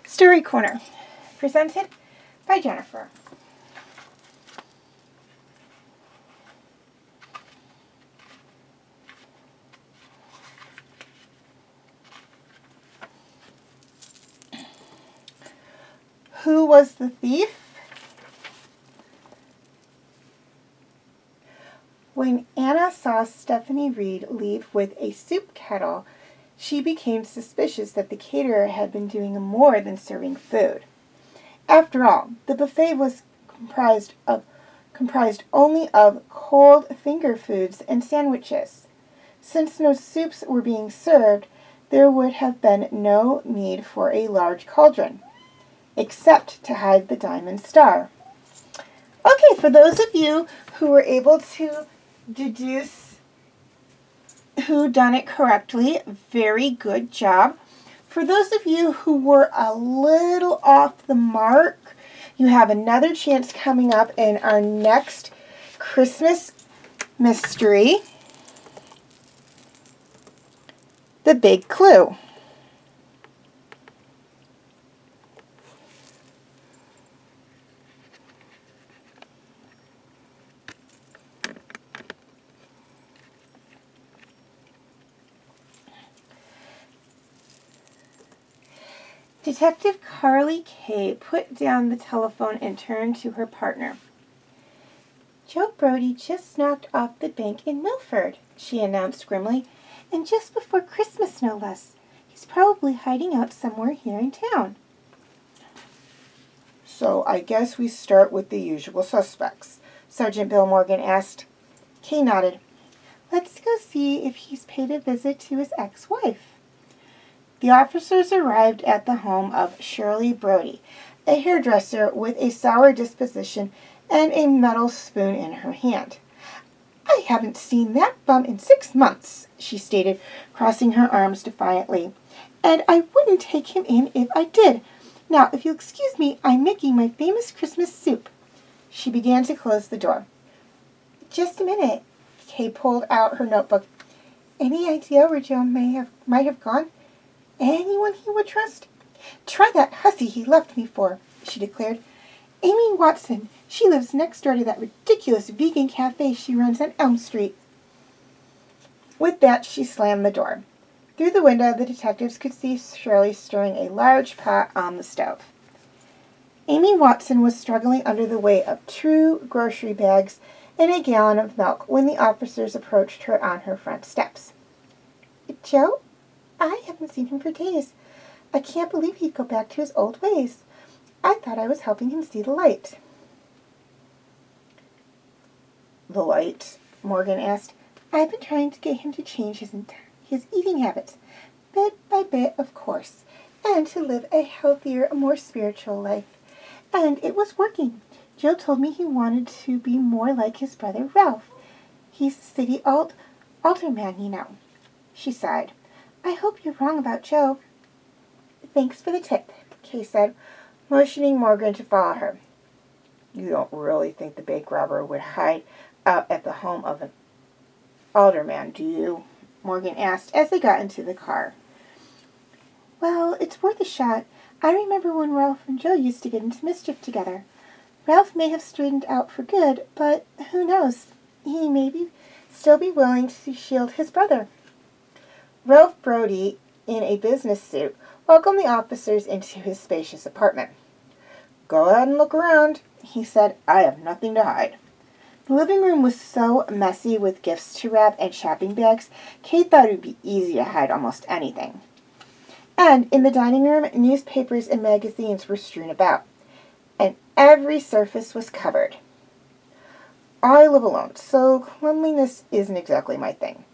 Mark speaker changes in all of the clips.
Speaker 1: Story Corner, presented by Jennifer. Who was the thief? When Anna saw Stephanie Reed leave with a soup kettle, she became suspicious that the caterer had been doing more than serving food. After all, the buffet was comprised only of cold finger foods and sandwiches. Since no soups were being served, there would have been no need for a large cauldron, except to hide the diamond star. Okay, for those of you who were able to deduce who done it correctly, very good job. For those of you who were a little off the mark, you have another chance coming up in our next Christmas mystery, The Big Clue. Detective Carly Kay put down the telephone and turned to her partner. "Joe Brody just knocked off the bank in Milford," she announced grimly, "and just before Christmas, no less. He's probably hiding out somewhere here in town." "So I guess we start with the usual suspects," Sergeant Bill Morgan asked. Kay nodded. "Let's go see if he's paid a visit to his ex-wife." The officers arrived at the home of Shirley Brody, a hairdresser with a sour disposition and a metal spoon in her hand. "I haven't seen that bum in 6 months," she stated, crossing her arms defiantly. "And I wouldn't take him in if I did. Now, if you'll excuse me, I'm making my famous Christmas soup." She began to close the door. "Just a minute." Kay pulled out her notebook. "Any idea where Joe might have gone? Anyone he would trust?" "Try that hussy he left me for," she declared. "Amy Watson. She lives next door to that ridiculous vegan cafe she runs on Elm Street." With that, she slammed the door. Through the window, the detectives could see Shirley stirring a large pot on the stove. Amy Watson was struggling under the weight of 2 grocery bags and a gallon of milk when the officers approached her on her front steps. "Joe? I haven't seen him for days. I can't believe he'd go back to his old ways. I thought I was helping him see the light." "The light?" Morgan asked. "I've been trying to get him to change his eating habits, bit by bit, of course, and to live a healthier, more spiritual life. And it was working. Joe told me he wanted to be more like his brother Ralph. He's the city alderman, you know." She sighed. "I hope you're wrong about Joe." "Thanks for the tip," Kay said, motioning Morgan to follow her. "You don't really think the bank robber would hide out at the home of an alderman, do you?" Morgan asked as they got into the car. "Well, it's worth a shot. I remember when Ralph and Joe used to get into mischief together. Ralph may have straightened out for good, but who knows? He may still be willing to shield his brother." Ralph Brody, in a business suit, welcomed the officers into his spacious apartment. "Go ahead and look around," he said. "I have nothing to hide." The living room was so messy with gifts to wrap and shopping bags, Kate thought it would be easy to hide almost anything. And in the dining room, newspapers and magazines were strewn about, and every surface was covered. "I live alone, so cleanliness isn't exactly my thing,"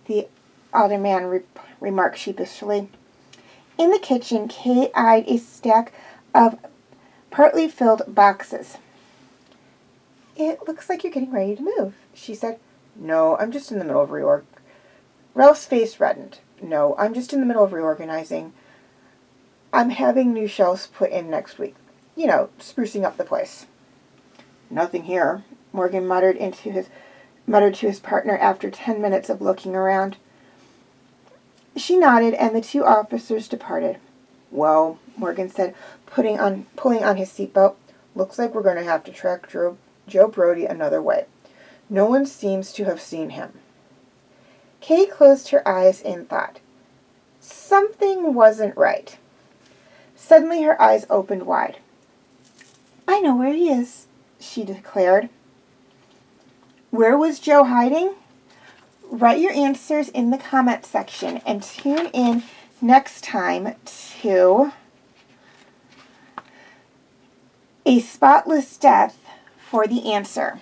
Speaker 1: the alderman remarked sheepishly. In the kitchen, Kay eyed a stack of partly filled boxes. "It looks like you're getting ready to move," she said. "No, I'm just in the middle of reorg." Ralph's face reddened. "No, I'm just in the middle of reorganizing. I'm having new shelves put in next week. You know, sprucing up the place." "Nothing here," Morgan muttered to his partner after 10 minutes of looking around. She nodded, and the 2 officers departed. Well, Morgan said, pulling on his seatbelt, looks like we're going to have to track Joe Brody another way. No one seems to have seen him. Kay closed her eyes in thought. Something wasn't right. Suddenly her eyes opened wide. I know where he is, she declared. Where was Joe hiding? Write your answers in the comment section and tune in next time to A Spotless Death for the answer.